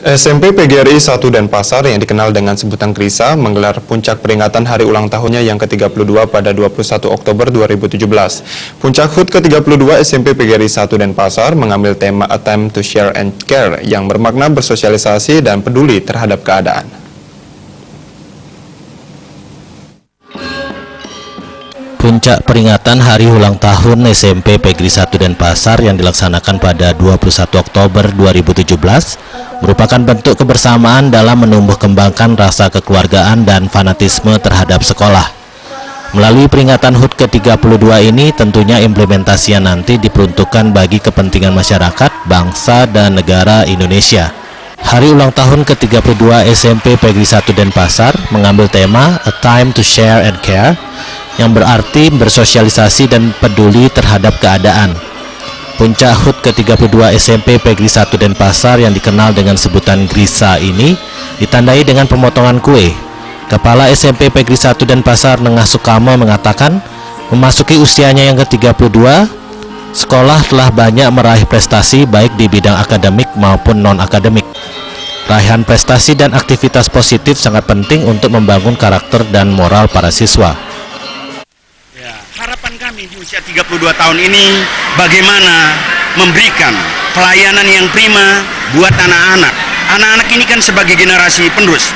SMP PGRI 1 Denpasar yang dikenal dengan sebutan Grisa menggelar puncak peringatan hari ulang tahunnya yang ke-32 pada 21 Oktober 2017. Puncak HUT ke-32 SMP PGRI 1 Denpasar mengambil tema A Time to Share and Care yang bermakna bersosialisasi dan peduli terhadap keadaan. Puncak peringatan Hari Ulang Tahun SMP PGRI 1 Denpasar yang dilaksanakan pada 21 Oktober 2017 merupakan bentuk kebersamaan dalam menumbuh kembangkan rasa kekeluargaan dan fanatisme terhadap sekolah. Melalui peringatan HUT ke-32 ini tentunya implementasinya nanti diperuntukkan bagi kepentingan masyarakat, bangsa, dan negara Indonesia. Hari ulang tahun ke-32 SMP PGRI 1 Denpasar mengambil tema A Time to Share and Care yang berarti bersosialisasi dan peduli terhadap keadaan. Puncak HUT ke-32 SMP PGRI 1 Denpasar yang dikenal dengan sebutan Grisa ini ditandai dengan pemotongan kue. Kepala SMP PGRI 1 Denpasar Nengah Sukamo mengatakan, memasuki usianya yang ke-32, sekolah telah banyak meraih prestasi baik di bidang akademik maupun non-akademik. Raihan prestasi dan aktivitas positif sangat penting untuk membangun karakter dan moral para siswa. Harapan kami di usia 32 tahun ini bagaimana memberikan pelayanan yang prima buat anak-anak. Anak-anak ini kan sebagai generasi penerus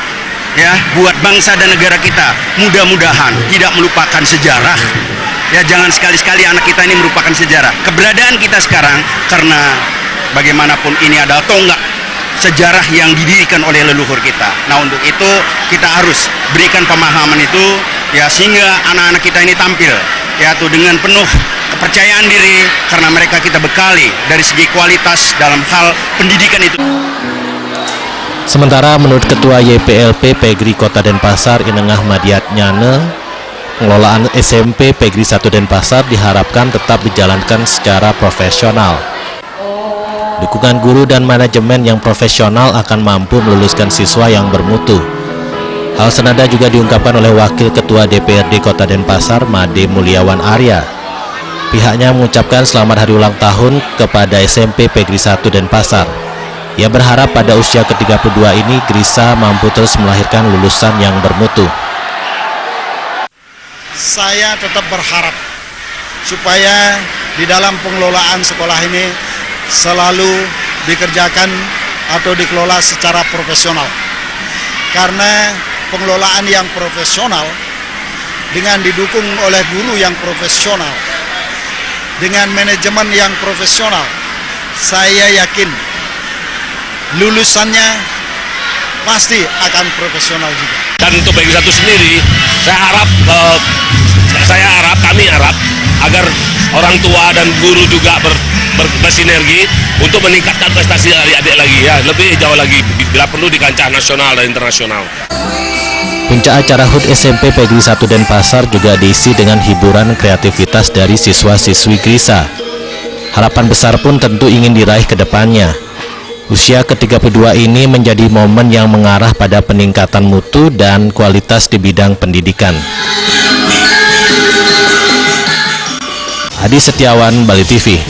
ya buat bangsa dan negara kita. Mudah-mudahan tidak melupakan sejarah. Ya, jangan sekali-sekali anak kita ini merupakan sejarah. Keberadaan kita sekarang karena bagaimanapun ini adalah tonggak sejarah yang didirikan oleh leluhur kita. Nah, untuk itu kita harus berikan pemahaman itu ya sehingga anak-anak kita ini tampil yaitu dengan penuh kepercayaan diri karena mereka kita bekali dari segi kualitas dalam hal pendidikan itu. Sementara menurut Ketua YPLP PGRI Kota Denpasar Inengah Madiat Nyane, pengelolaan SMP PGRI 1 Denpasar diharapkan tetap dijalankan secara profesional. Dukungan guru dan manajemen yang profesional akan mampu meluluskan siswa yang bermutu. Hal senada juga diungkapkan oleh Wakil Ketua DPRD Kota Denpasar, Made Mulyawan Arya. Pihaknya mengucapkan selamat hari ulang tahun kepada SMP PGRI 1 Denpasar. Ia berharap pada usia ke-32 ini Grisa mampu terus melahirkan lulusan yang bermutu. Saya tetap berharap supaya di dalam pengelolaan sekolah ini selalu dikerjakan atau dikelola secara profesional. Karena pengelolaan yang profesional dengan didukung oleh guru yang profesional, dengan manajemen yang profesional, saya yakin lulusannya pasti akan profesional juga. Dan untuk PGRI 1 sendiri, kami harap agar orang tua dan guru juga bersinergi untuk meningkatkan prestasi adik-adik lagi ya, lebih jauh lagi bila perlu di kancah nasional dan internasional. Puncak acara HUT SMP PGRI 1 Denpasar juga diisi dengan hiburan kreativitas dari siswa-siswi Grisa. Harapan besar pun tentu ingin diraih ke depannya. Usia ke-32 ini menjadi momen yang mengarah pada peningkatan mutu dan kualitas di bidang pendidikan. Adi Setiawan, Bali TV.